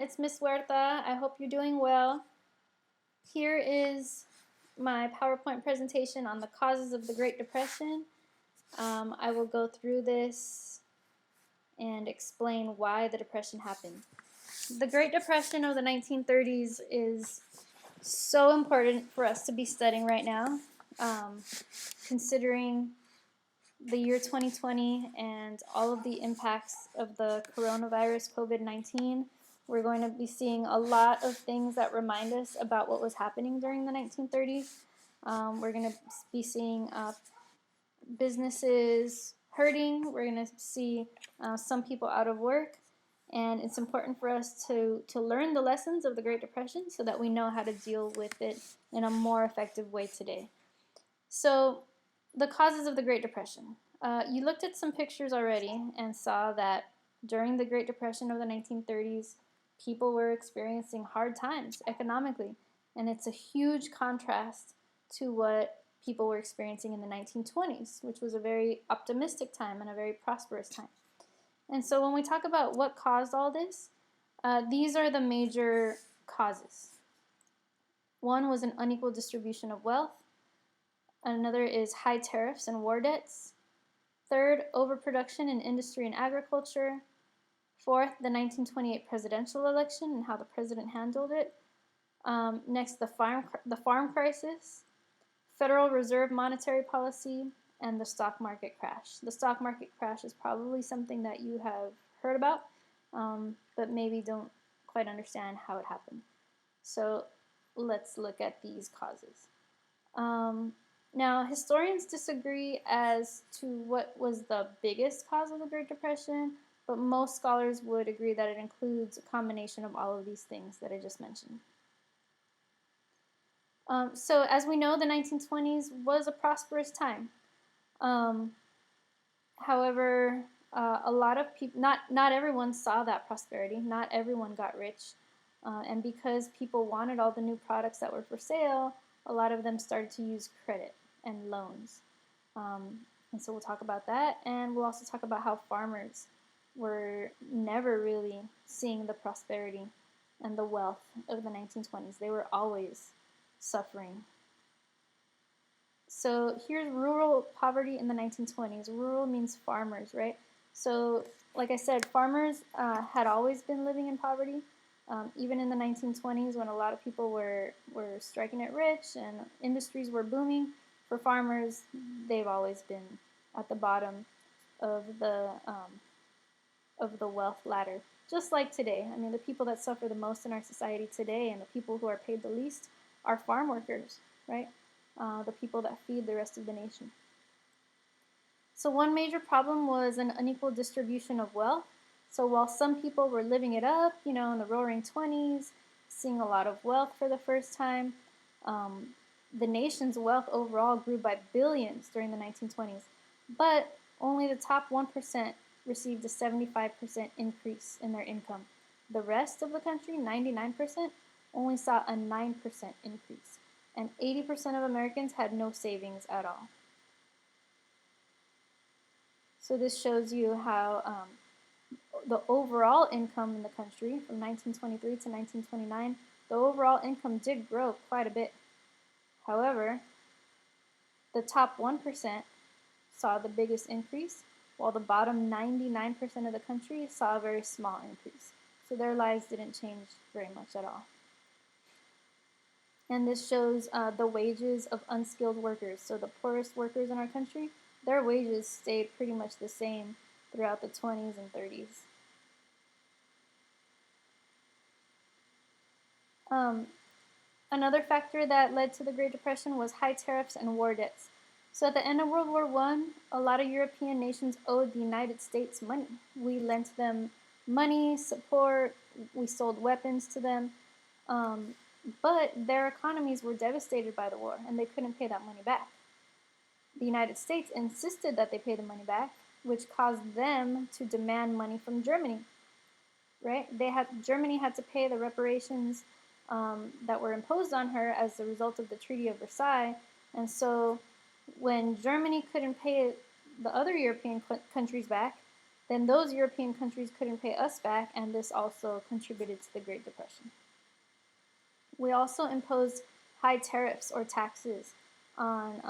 It's Miss Huerta. I hope you're doing well. Here is my PowerPoint presentation on the causes of the Great Depression. I will go through this and explain why the Depression happened. The Great Depression of the 1930s is so important for us to be studying right now, considering the year 2020 and all of the impacts of the coronavirus COVID-19. We're going to be seeing a lot of things that remind us about what was happening during the 1930s. We're going to be seeing businesses hurting. We're going to see some people out of work. And it's important for us to learn the lessons of the Great Depression so that we know how to deal with it in a more effective way today. So, the causes of the Great Depression. You looked at some pictures already and saw that during the Great Depression of the 1930s, people were experiencing hard times economically. And it's a huge contrast to what people were experiencing in the 1920s, which was a very optimistic time and a very prosperous time. And so when we talk about what caused all this, these are the major causes. One was an unequal distribution of wealth. Another is high tariffs and war debts. Third, overproduction in industry and agriculture. Fourth, the 1928 presidential election and how the president handled it. Next, the farm crisis, Federal Reserve monetary policy, and the stock market crash. The stock market crash is probably something that you have heard about, but maybe don't quite understand how it happened. So let's look at these causes. Now, historians disagree as to what was the biggest cause of the Great Depression, but most scholars would agree that it includes a combination of all of these things that I just mentioned. So as we know, the 1920s was a prosperous time. However, a lot of people, not everyone saw that prosperity. Not everyone got rich. And because people wanted all the new products that were for sale, a lot of them started to use credit and loans. And so we'll talk about that, and we'll also talk about how farmers were never really seeing the prosperity and the wealth of the 1920s. They were always suffering. So here's rural poverty in the 1920s. Rural means farmers, right? So like I said, farmers had always been living in poverty. Even in the 1920s, when a lot of people were striking it rich and industries were booming, for farmers, they've always been at the bottom of the wealth ladder. Just like today. I mean, the people that suffer the most in our society today and the people who are paid the least are farm workers, right? The people that feed the rest of the nation. So one major problem was an unequal distribution of wealth. So while some people were living it up, in the roaring 20s, seeing a lot of wealth for the first time, the nation's wealth overall grew by billions during the 1920s. But only the top 1% received a 75% increase in their income. The rest of the country, 99%, only saw a 9% increase. And 80% of Americans had no savings at all. So this shows you how the overall income in the country from 1923 to 1929, the overall income did grow quite a bit. However, the top 1% saw the biggest increase, while the bottom 99% of the country saw a very small increase. So their lives didn't change very much at all. And this shows the wages of unskilled workers. So the poorest workers in our country, their wages stayed pretty much the same throughout the 20s and 30s. Another factor that led to the Great Depression was high tariffs and war debts. So at the end of World War I, a lot of European nations owed the United States money. We lent them money, support, we sold weapons to them, but their economies were devastated by the war and they couldn't pay that money back. The United States insisted that they pay the money back, which caused them to demand money from Germany. Right? Germany had to pay the reparations that were imposed on her as a result of the Treaty of Versailles. And so when Germany couldn't pay the other European countries back, then those European countries couldn't pay us back, and this also contributed to the Great Depression. We also imposed high tariffs or taxes on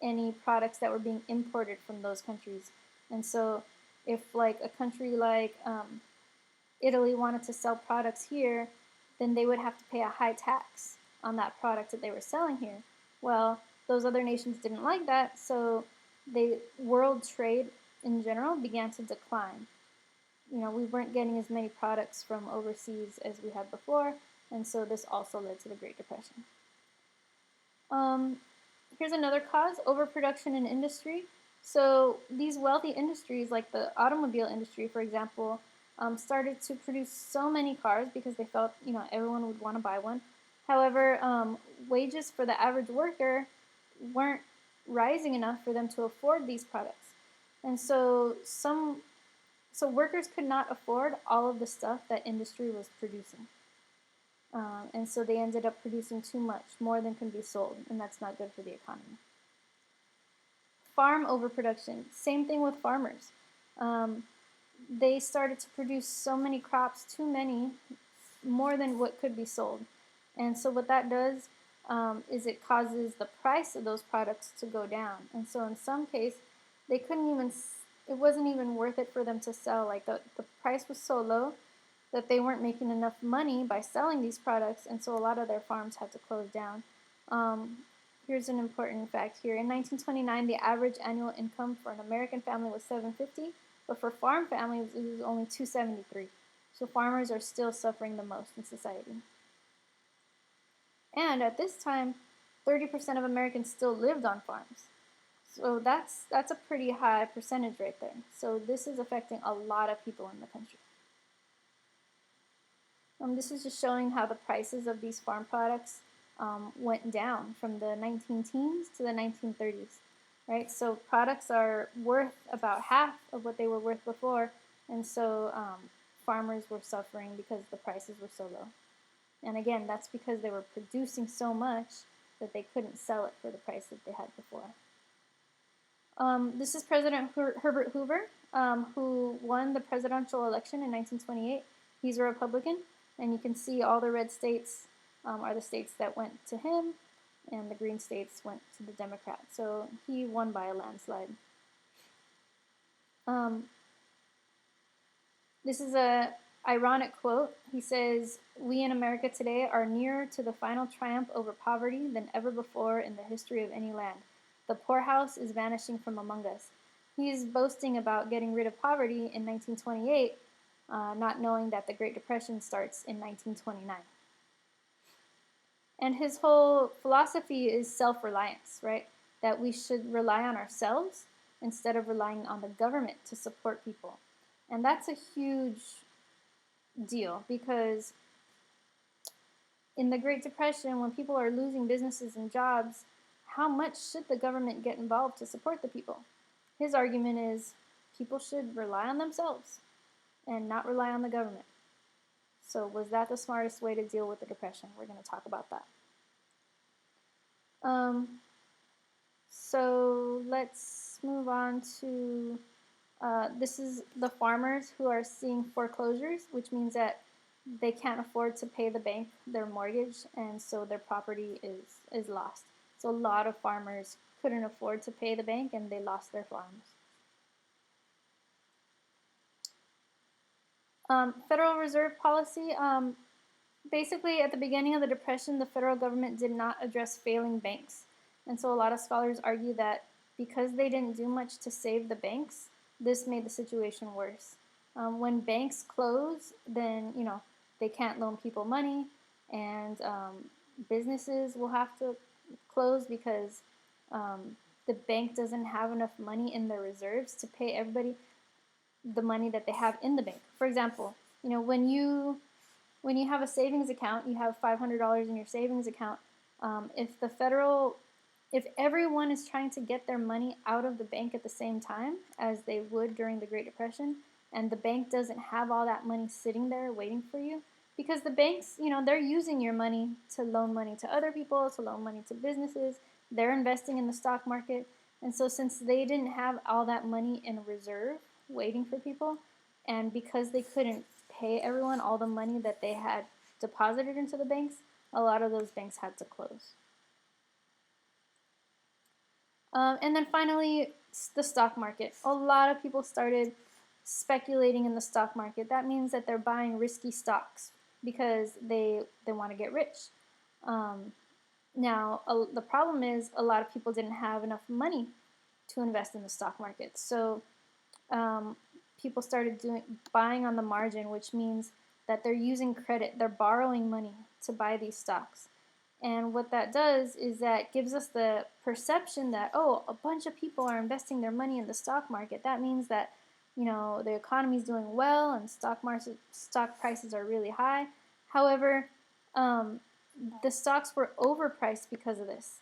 any products that were being imported from those countries. And so if like a country like Italy wanted to sell products here, then they would have to pay a high tax on that product that they were selling here. Well, those other nations didn't like that, so world trade in general began to decline. We weren't getting as many products from overseas as we had before, and so this also led to the Great Depression. Here's another cause, overproduction in industry. So these wealthy industries, like the automobile industry, for example, started to produce so many cars because they felt, everyone would want to buy one. However, wages for the average worker weren't rising enough for them to afford these products. And so workers could not afford all of the stuff that industry was producing. And so they ended up producing too much, more than can be sold, and that's not good for the economy. Farm overproduction, same thing with farmers. They started to produce so many crops, too many, more than what could be sold. And so what that does is it causes the price of those products to go down. And so in some case, it wasn't even worth it for them to sell. Like the price was so low that they weren't making enough money by selling these products, and so a lot of their farms had to close down. Here's an important fact here. In 1929, the average annual income for an American family was $750, but for farm families, it was only $273. So farmers are still suffering the most in society. And at this time, 30% of Americans still lived on farms. So that's a pretty high percentage right there. So this is affecting a lot of people in the country. This is just showing how the prices of these farm products went down from the 19-teens to the 1930s, right? So products are worth about half of what they were worth before, and so farmers were suffering because the prices were so low. And again, that's because they were producing so much that they couldn't sell it for the price that they had before. This is President Herbert Hoover, who won the presidential election in 1928. He's a Republican. And you can see all the red states are the states that went to him, and the green states went to the Democrat. So he won by a landslide. This is a ironic quote. He says, "We in America today are nearer to the final triumph over poverty than ever before in the history of any land. The poorhouse is vanishing from among us." He's boasting about getting rid of poverty in 1928, not knowing that the Great Depression starts in 1929. And his whole philosophy is self-reliance, right? That we should rely on ourselves instead of relying on the government to support people. And that's a huge deal because in the Great Depression, when people are losing businesses and jobs, how much should the government get involved to support the people? His argument is people should rely on themselves and not rely on the government. So was that the smartest way to deal with the Depression? We're going to talk about that. So let's move on to, this is the farmers who are seeing foreclosures, which means that they can't afford to pay the bank their mortgage, and so their property is lost. So a lot of farmers couldn't afford to pay the bank, and they lost their farms. Federal Reserve policy. Basically, at the beginning of the Depression, the federal government did not address failing banks. And so a lot of scholars argue that because they didn't do much to save the banks, this made the situation worse. When banks close, then, they can't loan people money, and businesses will have to close because the bank doesn't have enough money in their reserves to pay everybody the money that they have in the bank. For example, when you have a savings account, you have $500 in your savings account. If everyone is trying to get their money out of the bank at the same time as they would during the Great Depression, and the bank doesn't have all that money sitting there waiting for you, because the banks, they're using your money to loan money to other people, to loan money to businesses. They're investing in the stock market. And so since they didn't have all that money in reserve waiting for people, and because they couldn't pay everyone all the money that they had deposited into the banks, a lot of those banks had to close. And then finally, the stock market. A lot of people started speculating in the stock market. That means that they're buying risky stocks because they want to get rich. Now, the problem is a lot of people didn't have enough money to invest in the stock market. So people started buying on the margin, which means that they're using credit. They're borrowing money to buy these stocks. And what that does is that gives us the perception that, oh, a bunch of people are investing their money in the stock market. That means that, you know, the economy is doing well and stock prices are really high. However, the stocks were overpriced because of this.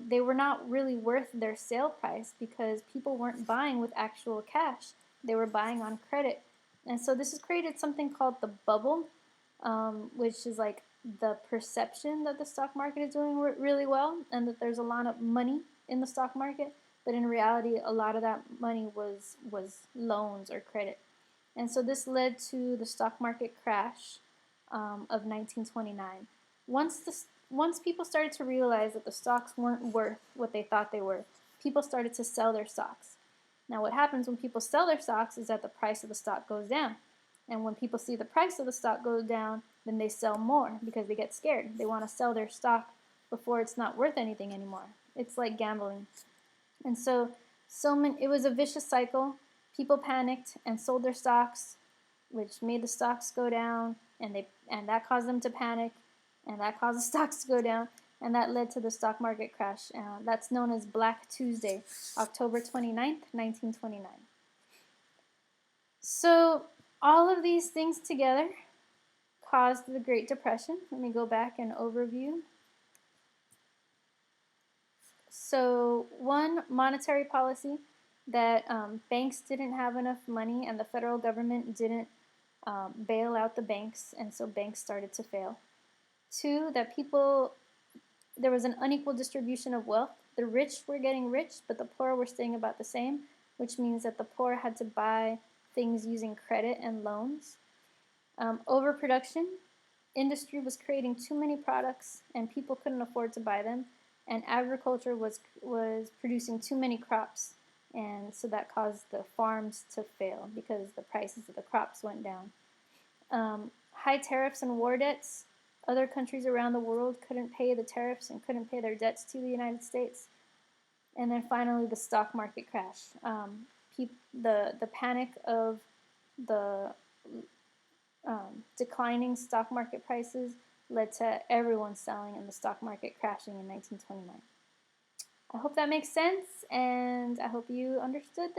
They were not really worth their sale price because people weren't buying with actual cash. They were buying on credit. And so this has created something called the bubble, which is like the perception that the stock market is doing really well and that there's a lot of money in the stock market, but in reality a lot of that money was loans or credit. And so this led to the stock market crash of 1929. Once people started to realize that the stocks weren't worth what they thought they were, people started to sell their stocks. Now what happens when people sell their stocks is that the price of the stock goes down. And when people see the price of the stock go down, then they sell more because they get scared. They want to sell their stock before it's not worth anything anymore. It's like gambling. And so it was a vicious cycle. People panicked and sold their stocks, which made the stocks go down, and that caused them to panic, and that caused the stocks to go down, and that led to the stock market crash. That's known as Black Tuesday, October 29th, 1929. So all of these things together caused the Great Depression. Let me go back and overview. So one, monetary policy, that banks didn't have enough money and the federal government didn't bail out the banks, and so banks started to fail. Two, that there was an unequal distribution of wealth. The rich were getting rich, but the poor were staying about the same, which means that the poor had to buy things using credit and loans. Overproduction. Industry was creating too many products and people couldn't afford to buy them, and agriculture was producing too many crops, and so that caused the farms to fail because the prices of the crops went down. High tariffs and war debts. Other countries around the world couldn't pay the tariffs and couldn't pay their debts to the United States. And then finally, the stock market crash. The panic of the declining stock market prices led to everyone selling and the stock market crashing in 1929. I hope that makes sense, and I hope you understood that.